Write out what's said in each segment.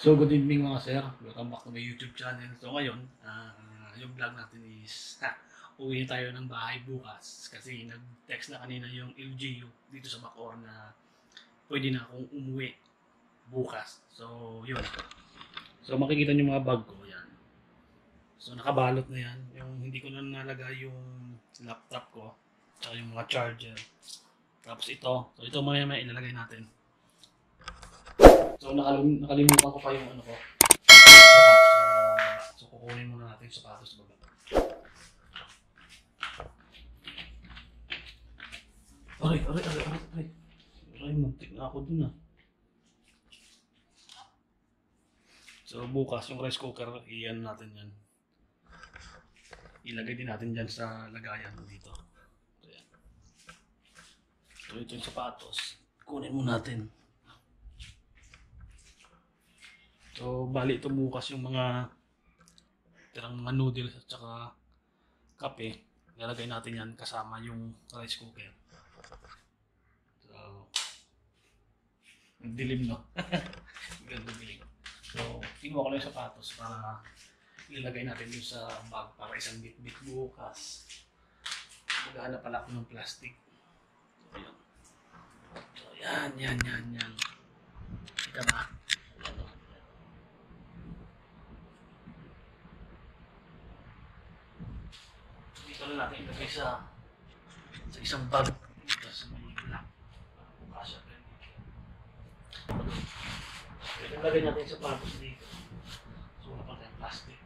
So good evening mga sir, welcome back to my YouTube channel. So ngayon, yung vlog natin is uwi tayo ng bahay bukas kasi nag-text na kanina yung LGU dito sa Bacoor na pwede na akong umuwi bukas. So yun. So makikita niyo mga bag ko yan. So nakabalot na yan. Yung hindi ko na nalagay yung laptop ko tsaka yung mga charger. Tapos ito. So ito maya ilalagay natin. So nakalimutan ko pa yung ano ko. Sapatos. So kukunin muna natin yung sapatos sa baba. Aray, muntik na ako dun . So bukas yung rice cooker, iyan natin yan. Ilagay din natin dyan sa lagayan dito. So yan. So ito yung sapatos. Kunin mo natin. So, bali ito bukas yung mga tirang mga noodles at saka kape. Nilagay natin yan kasama yung rice cooker. So, dilim no? Ganda dilim. So, kinuha ko lang yung sapatos para ilagay natin yung sa bag para isang bit-bit bukas. Maghanap pala ako ng plastic. So, yun. So, yan. Ika ba? Dito na natin ilagay sa isang bag dito sa may black. Kasya pa yun. Ilagay natin yung sapatos dito. So wala pa tayong plastic.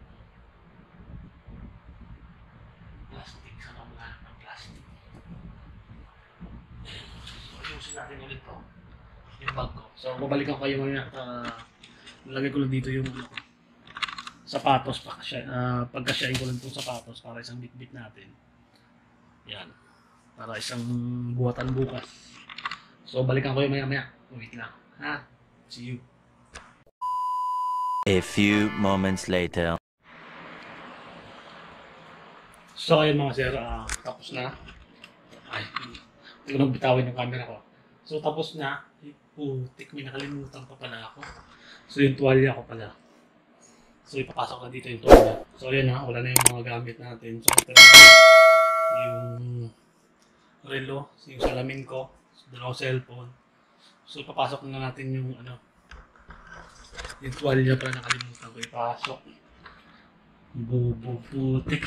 Sana maghanap ng plastic. So ayusin natin ulit to. Yung bag ko. So babalikan ko kayo mamaya. Nalagay ko lang dito yung sapatos pagkasyahin ko lang itong sapatos para isang bit-bit natin. Yan. Para isang buhatan bukas. So balikan ko yung maya-maya. Wait lang. See you. A few moments later. So ayun mga sir, tapos na. Ay, hindi ko nang bitawin yung camera ko. So tapos na. Putik, may nakalimutan pa pala ako. So yung tuwalya ko pala. So ipapasok na dito yung tuwalya. So ayan wala na yung mga gamit natin. So ito yung relo, yung salamin ko, dalawang cellphone. So ipapasok na natin yung yung tuwalya pala nakalimutan ko ipasok. Putik.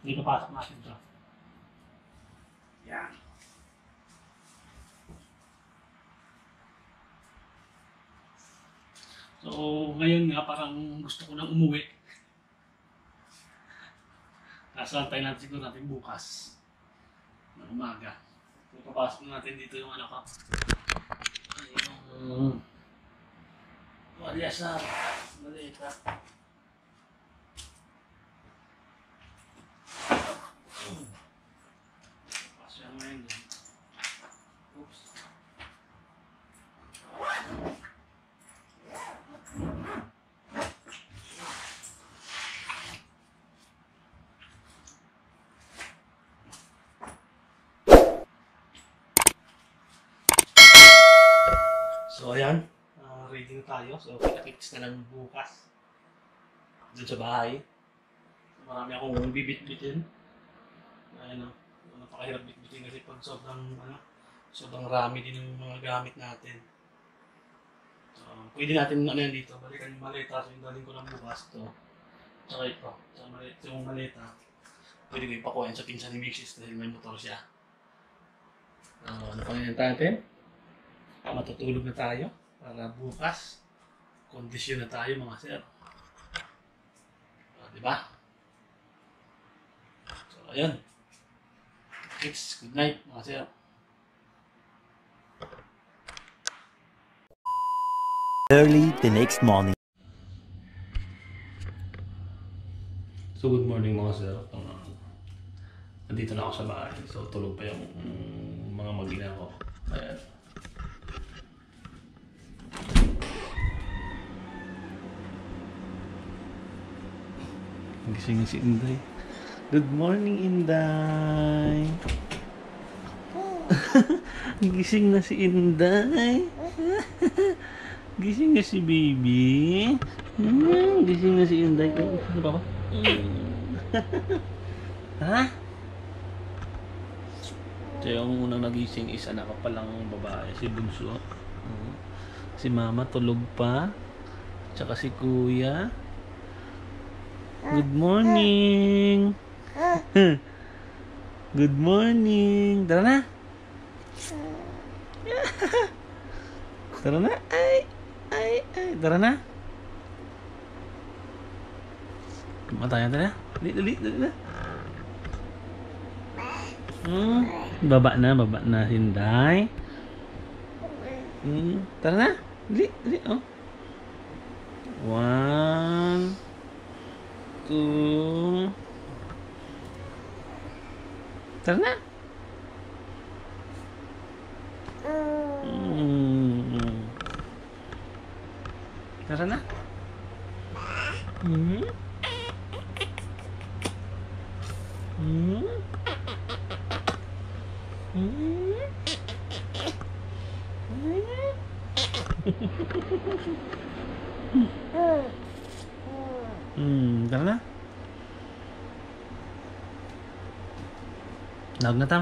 Ipapasok natin ito. Yan. So, ngayon nga parang gusto ko nang umuwi. Nasantay natin siguro natin bukas ng umaga. So, papasok natin dito yung ko. Yung walya sa maleta. Pasya ngayon doon. Oops. So ayan, ready na tayo. So kita-kits na lang bukas dun sa bahay. Marami akong bibit-bitin. Napakahirap bit-bitin kasi pag sobrang rami din yung mga gamit natin. So pwede natin yan dito. Balikan yung maleta. So yung galing ko lang bukas ito. Tsaka ito. Yung maleta. Pwede ko ipakuha sa pinsan ni Mixis dahil may motor siya. Ano pa ngayon natin? Matutulog na tayo para bukas kondisyon na tayo mga sir. Diba? So ayan. Kids, good night mga sir. Early the next morning. So good morning mga sir. Nandito na ako sa bahay. So tulog pa yung mga mag-ina ko. Ayan. Gising si Inday. Good morning, Inday. Gising na si Inday. Gising na si baby. Gising na si Inday. Ano pa ba? Ha? So yung unang nagising is anak ko palang babae, si Bunso. Si mama tulog pa. Tsaka si kuya. Good morning. Good morning. Tara na. Tara na. Ay. Tara na. Kumatayan na. Dali na. Baba na Hinday. Tara na. Dali. Oh. 1, 2. Tara na. Tara na. Tara na.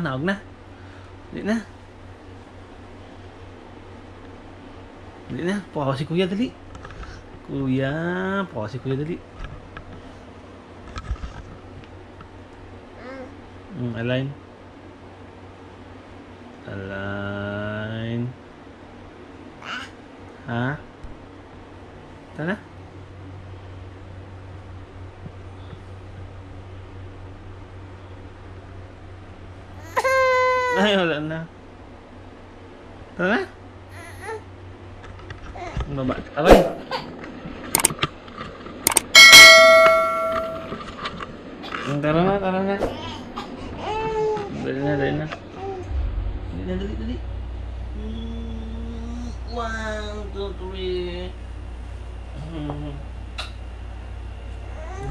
Naog na. Dali na. Pawa si kuya, dali. Pawa si kuya, dali. Align. Ha? Tara na. Ay, wala na. Tara na. Baba. Aray. Tara na. Dali na. Dali. 1, 2, 3.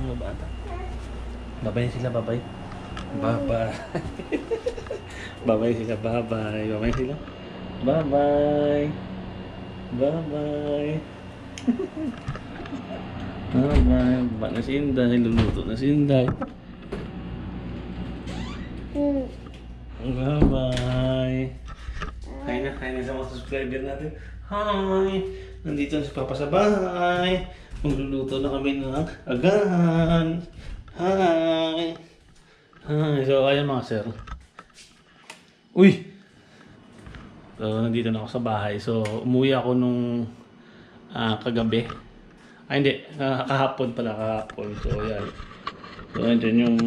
Mga bata. Babay sila. Babay sila. Bye. Baba na si Inday. Luluto na si Inday. Bye. Hi na sa mga subscriber natin. Hi! Nandito na si Papa sa bahay. Magluluto na kami ng agahan. Hi! So, ayan mga sir. Uy! So, nandito na ako sa bahay. So, umuwi ako nung kagabi. Ay, hindi. Kahapon. So, ayan. So, andyan yung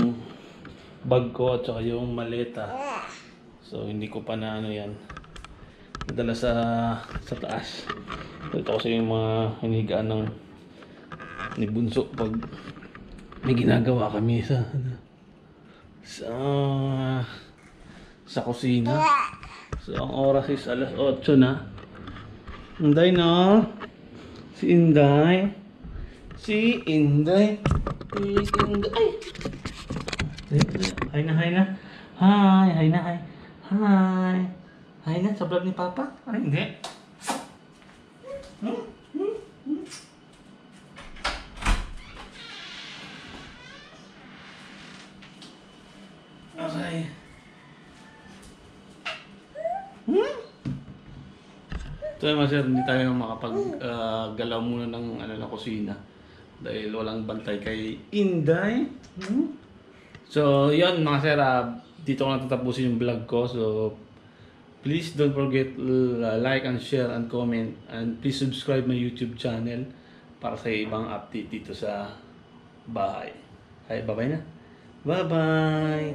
bag ko at saka yung maleta. So, hindi ko pa na yan. Nadala sa taas. Ito kasi yung mga hinigaan ni Bunso pag may ginagawa kami sa kusina. So, ang oras is 8:00 na. Inday na. Si Inday. Hi na. Hi na sa vlog ni Papa? Ay, hindi. Okay. So yun, sir, hindi tayo makapag-galaw muna ng kusina dahil walang bantay kay Inday. So yun mga sir, dito ko natatapusin yung vlog ko. So please don't forget like and share and comment, and please subscribe my YouTube channel para sa ibang update dito sa bahay. Bye-bye na. Bye-bye.